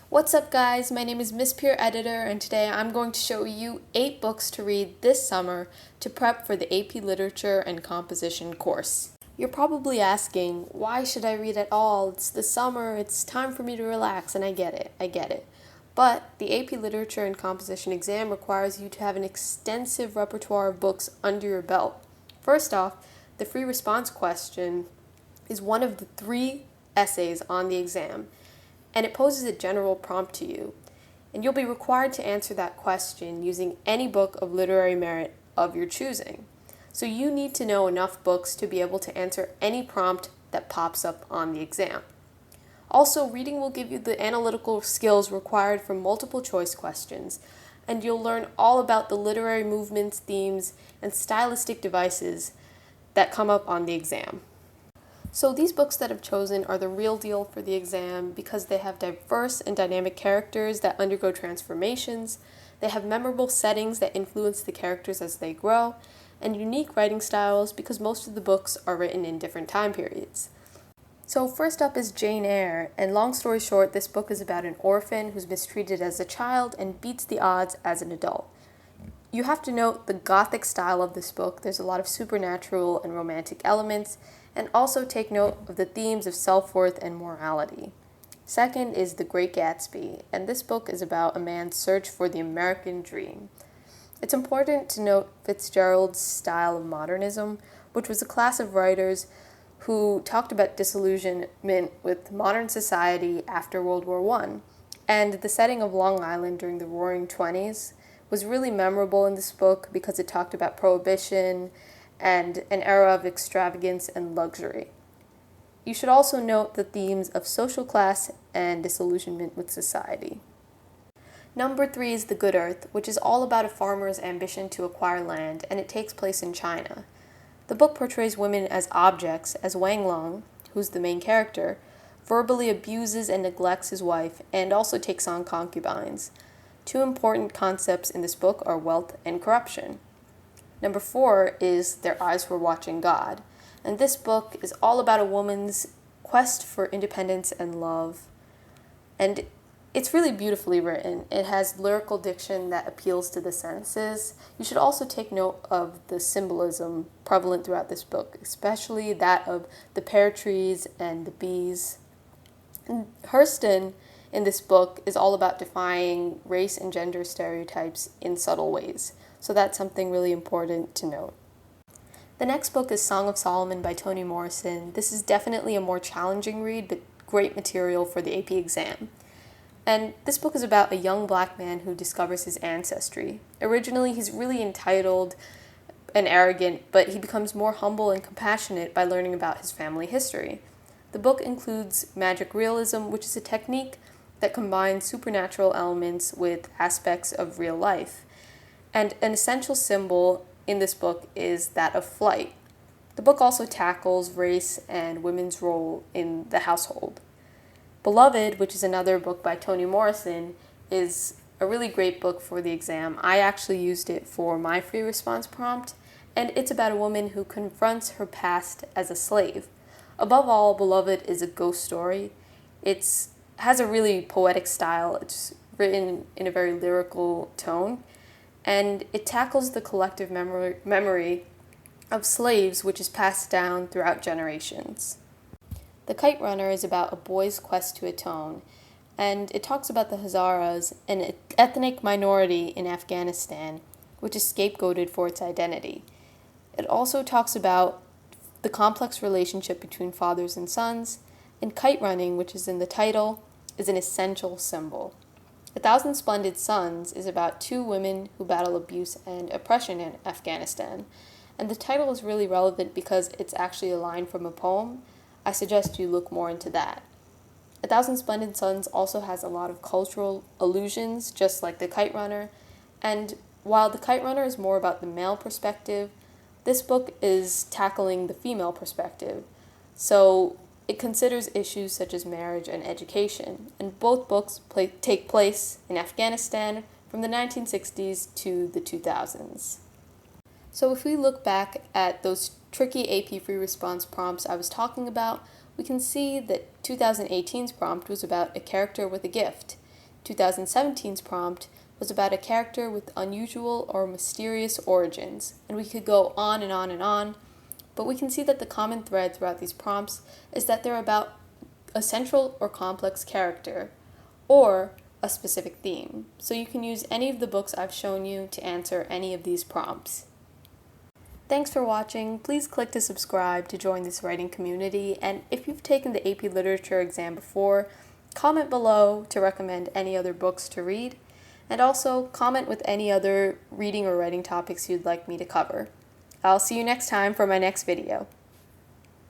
What's up, guys? My name is Miss Peer Editor, and today I'm going to show you 8 books to read this summer to prep for the AP Literature and Composition course. You're probably asking, why should I read at all? It's the summer, it's time for me to relax, and I get it. But the AP Literature and Composition exam requires you to have an extensive repertoire of books under your belt. First off, the free response question is one of the 3 essays on the exam, and it poses a general prompt to you, and you'll be required to answer that question using any book of literary merit of your choosing. So you need to know enough books to be able to answer any prompt that pops up on the exam. Also, reading will give you the analytical skills required for multiple choice questions, and you'll learn all about the literary movements, themes, and stylistic devices that come up on the exam. So these books that I've chosen are the real deal for the exam because they have diverse and dynamic characters that undergo transformations, they have memorable settings that influence the characters as they grow, and unique writing styles because most of the books are written in different time periods. So first up is Jane Eyre, and long story short, this book is about an orphan who's mistreated as a child and beats the odds as an adult. You have to note the gothic style of this book. There's a lot of supernatural and romantic elements, and also take note of the themes of self-worth and morality. Second is The Great Gatsby, and this book is about a man's search for the American dream. It's important to note Fitzgerald's style of modernism, which was a class of writers who talked about disillusionment with modern society after World War I, and the setting of Long Island during the Roaring Twenties was really memorable in this book because it talked about prohibition and an era of extravagance and luxury. You should also note the themes of social class and disillusionment with society. Number 3 is The Good Earth, which is all about a farmer's ambition to acquire land, and it takes place in China. The book portrays women as objects, as Wang Long, who's the main character, verbally abuses and neglects his wife and also takes on concubines. 2 important concepts in this book are wealth and corruption. Number 4 is Their Eyes Were Watching God, and this book is all about a woman's quest for independence and love, and it's really beautifully written. It has lyrical diction that appeals to the senses. You should also take note of the symbolism prevalent throughout this book, especially that of the pear trees and the bees. And Hurston in this book is all about defying race and gender stereotypes in subtle ways. So that's something really important to note. The next book is Song of Solomon by Toni Morrison. This is definitely a more challenging read, but great material for the AP exam. And this book is about a young black man who discovers his ancestry. Originally, he's really entitled and arrogant, but he becomes more humble and compassionate by learning about his family history. The book includes magic realism, which is a technique that combines supernatural elements with aspects of real life. And an essential symbol in this book is that of flight. The book also tackles race and women's role in the household. Beloved, which is another book by Toni Morrison, is a really great book for the exam. I actually used it for my free response prompt, and it's about a woman who confronts her past as a slave. Above all, Beloved is a ghost story. It has a really poetic style. It's written in a very lyrical tone, and it tackles the collective memory of slaves, which is passed down throughout generations. The Kite Runner is about a boy's quest to atone, and it talks about the Hazaras, an ethnic minority in Afghanistan, which is scapegoated for its identity. It also talks about the complex relationship between fathers and sons, and kite running, which is in the title, is an essential symbol. A Thousand Splendid Suns is about 2 women who battle abuse and oppression in Afghanistan, and the title is really relevant because it's actually a line from a poem. I suggest you look more into that. A Thousand Splendid Suns also has a lot of cultural allusions, just like The Kite Runner, and while The Kite Runner is more about the male perspective, this book is tackling the female perspective. So it considers issues such as marriage and education, and both books take place in Afghanistan from the 1960s to the 2000s. So if we look back at those tricky AP free response prompts I was talking about, we can see that 2018's prompt was about a character with a gift. 2017's prompt was about a character with unusual or mysterious origins, and we could go on and on and on, but we can see that the common thread throughout these prompts is that they're about a central or complex character, or a specific theme. So you can use any of the books I've shown you to answer any of these prompts. Thanks for watching. Please click to subscribe to join this writing community, and if you've taken the AP Literature exam before, comment below to recommend any other books to read, and also comment with any other reading or writing topics you'd like me to cover. I'll see you next time for my next video.